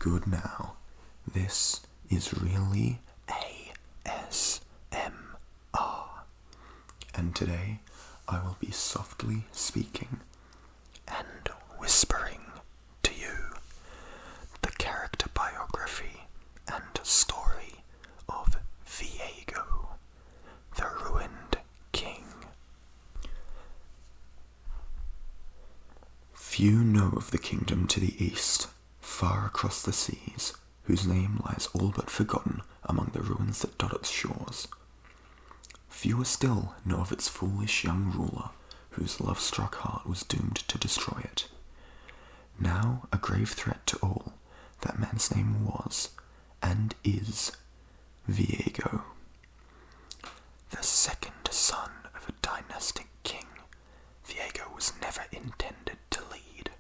good now. This is really ASMR. And today I will be softly speaking and whispering to you the character biography and story of Viego, the ruined king. Few know of the kingdom to the east, far across the seas, whose name lies all but forgotten among the ruins that dot its shores. Fewer still know of its foolish young ruler, whose love-struck heart was doomed to destroy it. Now a grave threat to all, that man's name was, and is, Viego. The second son of a dynastic king, Viego was never intended to lead.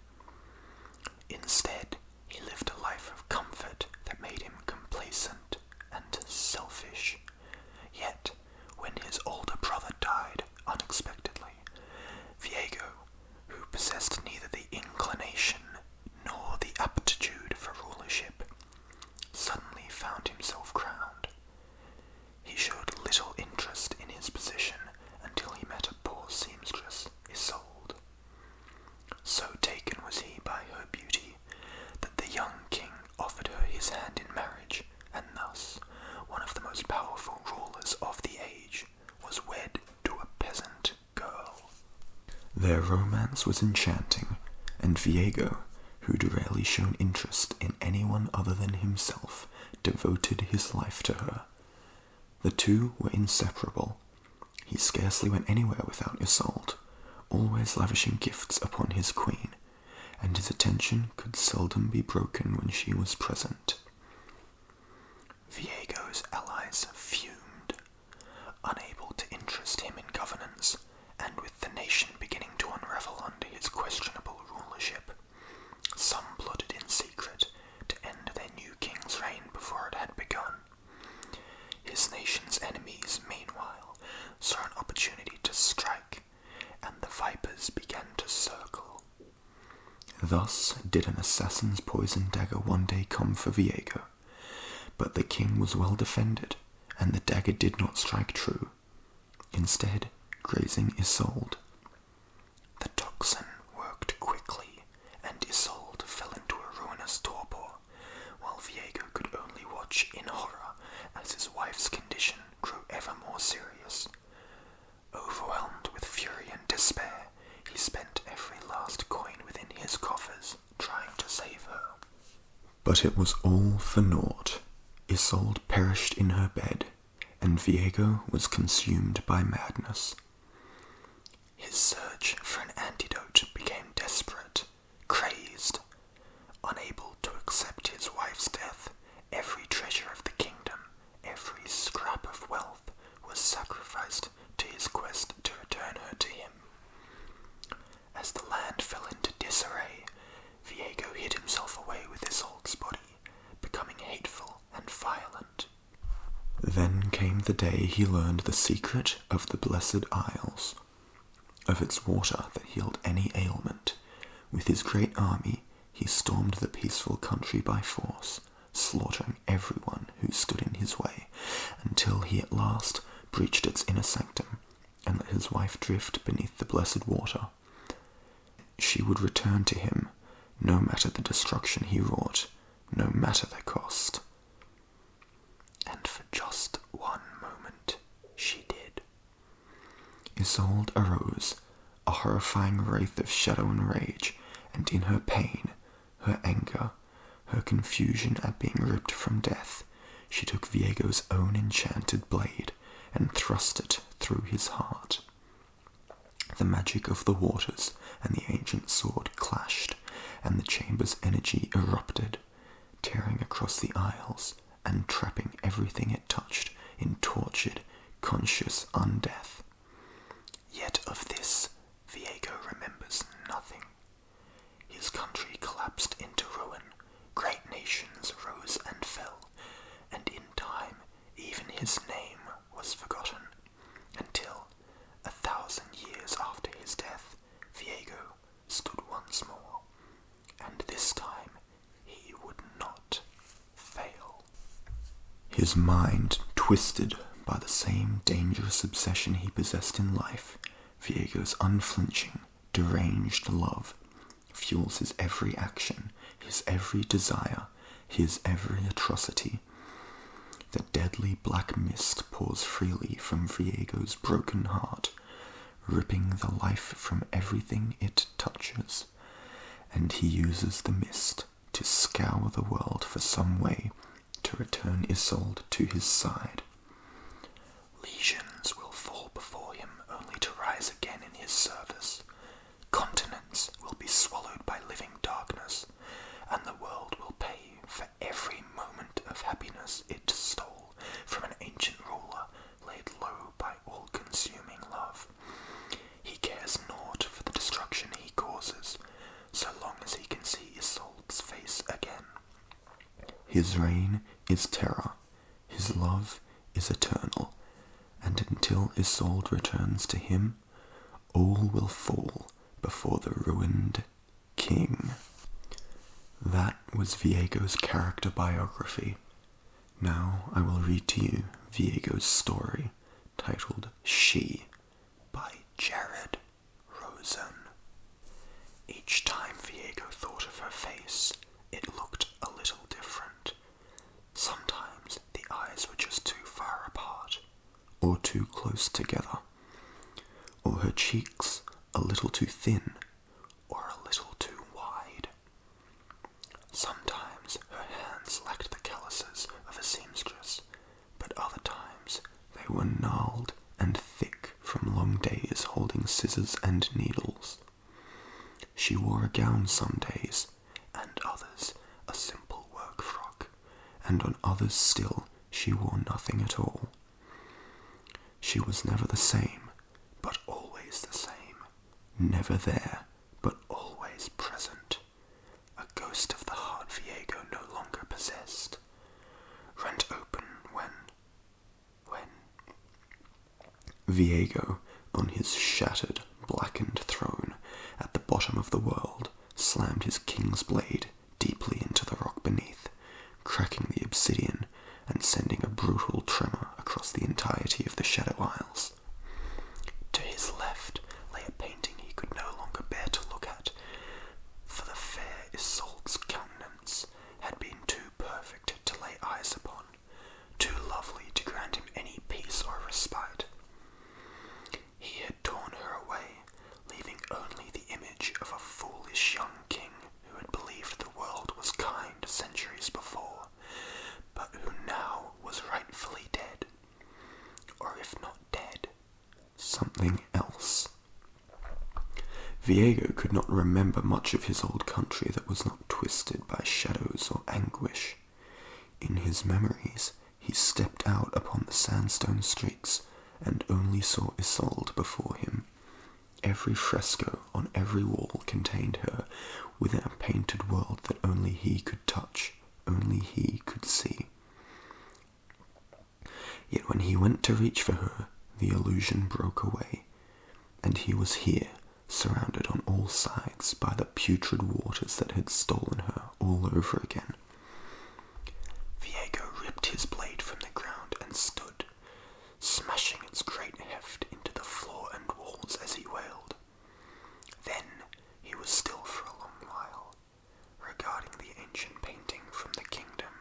Instead, he lived a life of comfort that made him complacent and selfish. Yet, when his older brother died unexpectedly, Viego, who possessed neither the inclination nor the aptitude for rulership, suddenly found himself crowned. He showed little interest in his position until he met a poor seamstress, Isolde. So taken was he by her beauty that the young king offered her his hand in marriage, and thus one of the most powerful rulers of the age was wed to a peasant girl. Their romance was enchanting, and Viego, who'd rarely shown interest in anyone other than himself, devoted his life to her. The two were inseparable. He scarcely went anywhere without Isolde, always lavishing gifts upon his queen, and his attention could seldom be broken when she was present. Viego's allies fumed, unable to interest him in governance, and with the nation beginning to unravel under his questionable rulership, some plotted in secret to end their new king's reign before it had begun. His nation's enemies, meanwhile, saw an opportunity to strike, and the vipers began to circle. Thus did an assassin's poisoned dagger one day come for Viego, but the king was well defended, and the dagger did not strike true, instead grazing Isolde. The toxin worked quickly, and Isolde fell into a ruinous torpor, while Viego could only watch in horror as his wife's condition grew ever more serious. Overwhelmed with fury and despair, he spent every last coin within his coffers trying to save her. But it was all for naught. Isolde perished in her bed, and Viego was consumed by madness. His search for an antidote became desperate, crazed. Unable to accept his wife's death, every treasure of the kingdom, every scrap of wealth, was sacrificed to his quest to return her to him. As the land fell into disarray, Viego hid himself away with Isolde's body, becoming hateful and violent. Then came the day he learned the secret of the Blessed Isles, of its water that healed any ailment. With his great army, he stormed the peaceful country by force, slaughtering everyone who stood in his way, until he at last breached its inner sanctum and let his wife drift beneath the blessed water. She would return to him, no matter the destruction he wrought, no matter the cost. And for just one moment, she did. Isolde arose, a horrifying wraith of shadow and rage, and in her pain, her anger, her confusion at being ripped from death, she took Viego's own enchanted blade and thrust it through his heart. The magic of the waters and the ancient sword clashed, and the chamber's energy erupted, tearing across the aisles and trapping everything it touched in tortured, conscious undeath. Yet of this, Viego remembers nothing. His country collapsed into ruin, great nations rose and fell, and in time even his name was forgotten, until, 1,000 years after his death, Viego stood once more, and this time he would not His mind twisted by the same dangerous obsession he possessed in life, Viego's unflinching, deranged love fuels his every action, his every desire, his every atrocity. The deadly black mist pours freely from Viego's broken heart, ripping the life from everything it touches, and he uses the mist to scour the world for some way to return Isolde to his side. Legions will fall before him only to rise again in his service. Continents will be swallowed by living darkness, and the world will pay for every moment of happiness it stole from an ancient ruler laid low by all-consuming love. He cares naught for the destruction he causes, so long as he can see Isolde's face again. His reign is terror, his love is eternal, and until Isolde returns to him, all will fall before the ruined king. That was Viego's character biography. Now I will read to you Viego's story, titled She, by Jared Rosen. Each time Viego thought of her face, it looked a little different. Sometimes the eyes were just too far apart, or too close together, or her cheeks a little too thin, or a little too wide. Sometimes her hands lacked the calluses of a seamstress, but other times they were gnarled and thick from long days holding scissors and needles. She wore a gown some days, and others a simple work frock, and on others still she wore nothing at all. She was never the same, but always the same, never there, but always present, a ghost of the heart Viego no longer possessed, rent open when Viego, on his shattered, blackened throne at the bottom of the world, slammed his king's blade deeply into the rock beneath, cracking the obsidian and sending a brutal tremor across the entirety of the Shadow Isles. To his left lay a painting he could no longer bear to look at, for the fair Isolde's countenance had been too perfect to lay eyes upon, too lovely to grant him any peace or respite. He had torn her away, leaving only the image of a foolish young king who had believed the world was kind centuries before, but who now was rightfully dead, or if not dead, something else. Viego could not remember much of his old country that was not twisted by shadows or anguish. In his memories, he stepped out upon the sandstone streets and only saw Isolde before him. Every fresco on every wall contained her within a painted world that only he could touch, only he could see. Yet when he went to reach for her, the illusion broke away, and he was here, surrounded on all sides by the putrid waters that had stolen her all over again. Viego ripped his blade from the ground and stood, smashing its great heft into the floor and walls as he wailed. Then he was still for a long while, regarding the ancient painting from the kingdom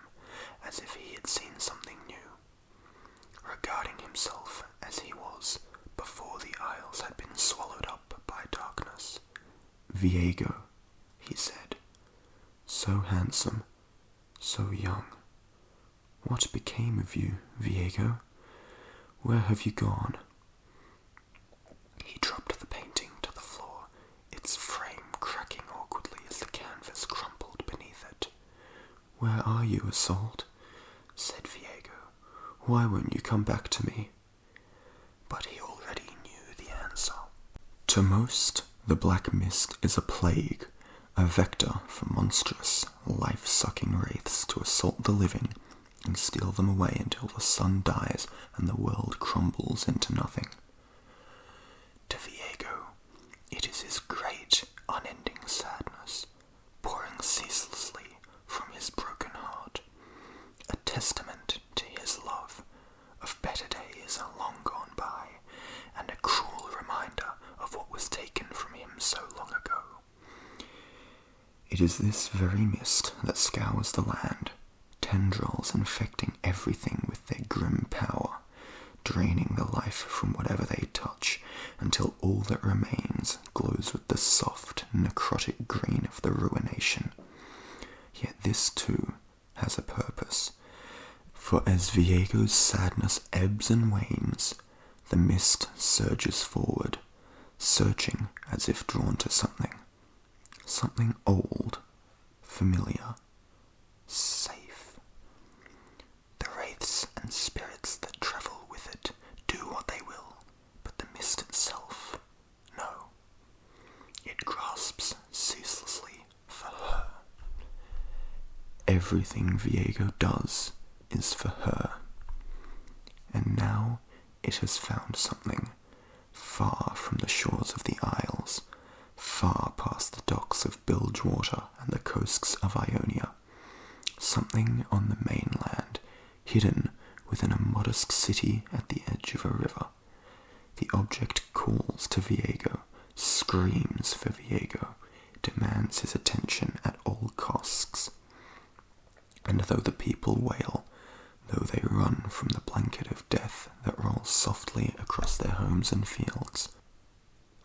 as if he had seen something new, regarding himself as he was before the isles had been swallowed up by darkness. Viego, he said, so handsome, so young. What became of you, Viego? Where have you gone? He dropped the painting to the floor, its frame cracking awkwardly as the canvas crumpled beneath it. Where are you, Isolde? Said Viego. Why won't you come back to me? But he already knew the answer. To most, the black mist is a plague, a vector for monstrous, life-sucking wraiths to assault the living and steal them away until the sun dies and the world crumbles into nothing. To Viego, it is his great, unending sadness, pouring ceaselessly from his broken heart, a testament to his It is this very mist that scours the land, tendrils infecting everything with their grim power, draining the life from whatever they touch until all that remains glows with the soft, necrotic green of the ruination. Yet this too has a purpose, for as Viego's sadness ebbs and wanes, the mist surges forward, searching as if drawn to something old, familiar, safe. The wraiths and spirits that travel with it do what they will, but the mist itself, no. It grasps ceaselessly for her. Everything Viego does is for her. And now it has found something, far from the shores of the Isles, far past the docks of Bilgewater and the coasts of Ionia. Something on the mainland, hidden within a modest city at the edge of a river. The object calls to Viego, screams for Viego, demands his attention at all costs. And though the people wail, though they run from the blanket of death that rolls softly across their homes and fields,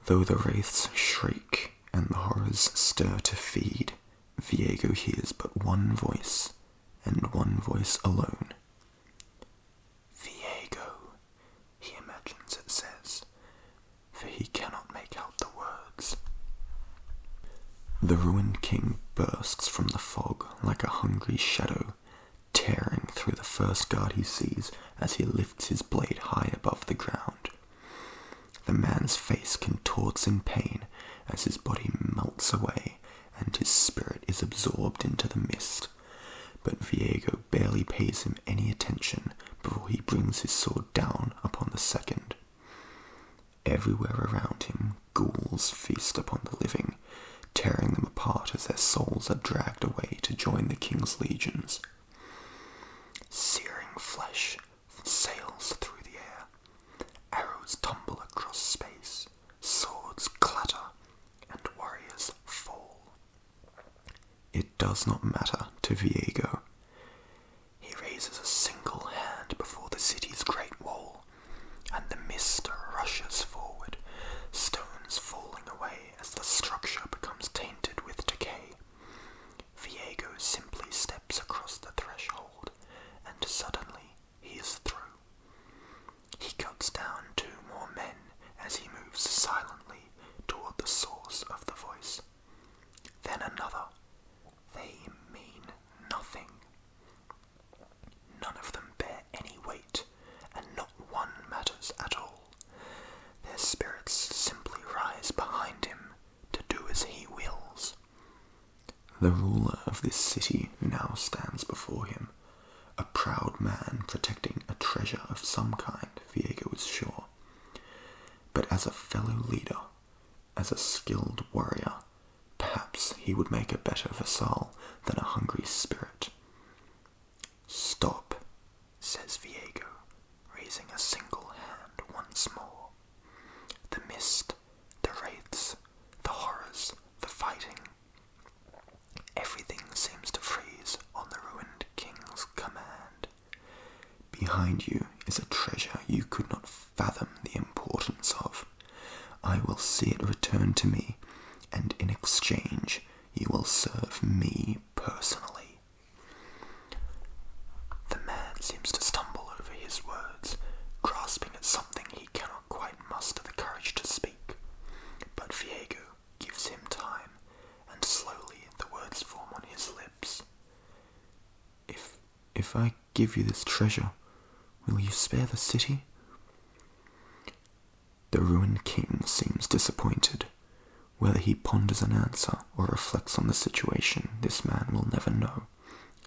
though the wraiths shriek and the horrors stir to feed, Viego hears but one voice, and one voice alone. Viego, he imagines it says, for he cannot make out the words. The ruined king bursts from the fog like a hungry shadow, tearing through the first guard he sees as he lifts his blade high above the ground. The man's face contorts in pain as his body melts away and his spirit is absorbed into the mist, but Viego barely pays him any attention before he brings his sword down upon the second. Everywhere around him, ghouls feast upon the living, tearing them apart as their souls are dragged away to join the king's legions. Searing flesh sails through the air. Arrows tumble across space. Swords clatter, and warriors fall. It does not matter to Viego. He raises a single hand before the city's great wall, and the mist rushes forward, stones falling away as the structure becomes tainted with decay. Viego simply steps across the threshold, and suddenly he is through. He cuts down 2 more men as he moves silently toward the source of the voice. Then another. They mean nothing. None of them bear any weight, and not one matters at all. Their spirits simply rise behind him to do as he wills. The ruler of this city now stands before him, a proud man protecting a treasure of some kind, Viego is sure. But as a fellow leader, as a skilled warrior, perhaps he would make a better vassal than a hungry spirit. Stop, says Viego, raising a single hand once more. The mist, the wraiths, the horrors, the fighting. Everything seems to freeze on the ruined king's command. Behind you is a treasure you could not fathom the importance of. I will see it return to me, and in exchange you will serve me personally. The man seems to stumble over his words, grasping at something he cannot quite muster the courage to speak. But Viego gives him time, and slowly the words form on his lips. If I give you this treasure, will you spare the city? The ruined king seems disappointed. Whether he ponders an answer or reflects on the situation, this man will never know,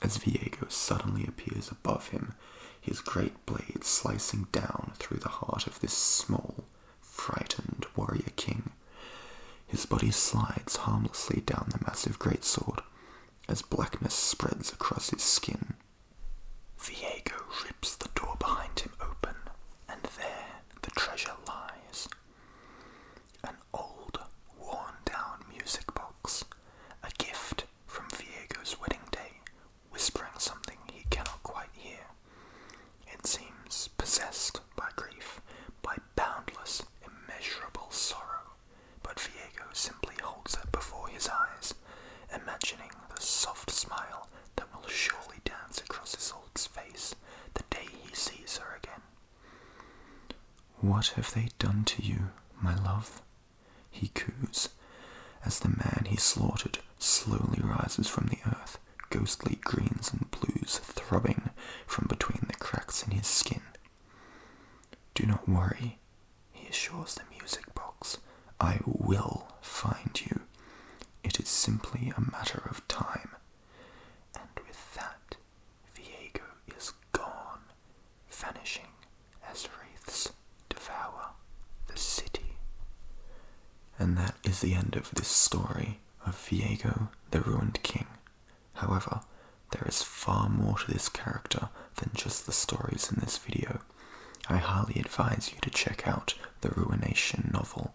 as Viego suddenly appears above him, his great blade slicing down through the heart of this small, frightened warrior king. His body slides harmlessly down the massive greatsword, as blackness spreads across his skin. Viego rips the door behind him open, and there the treasure lies. An old, worn-down music box, a gift "What have they done to you, my love?" he coos, as the man he slaughtered slowly rises from the earth, ghostly greens and blues throbbing from between the cracks in his skin. "Do not worry," he assures the music box. "I will find you. It is simply a matter of time." And with that, Viego is gone, vanishing as wraiths devour the city. And that is the end of this story of Viego, the Ruined King. However, there is far more to this character than just the stories in this video. I highly advise you to check out the Ruination novel,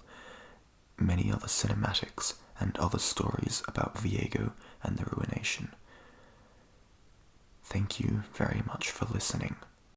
many other cinematics, and other stories about Viego and the Ruination. Thank you very much for listening.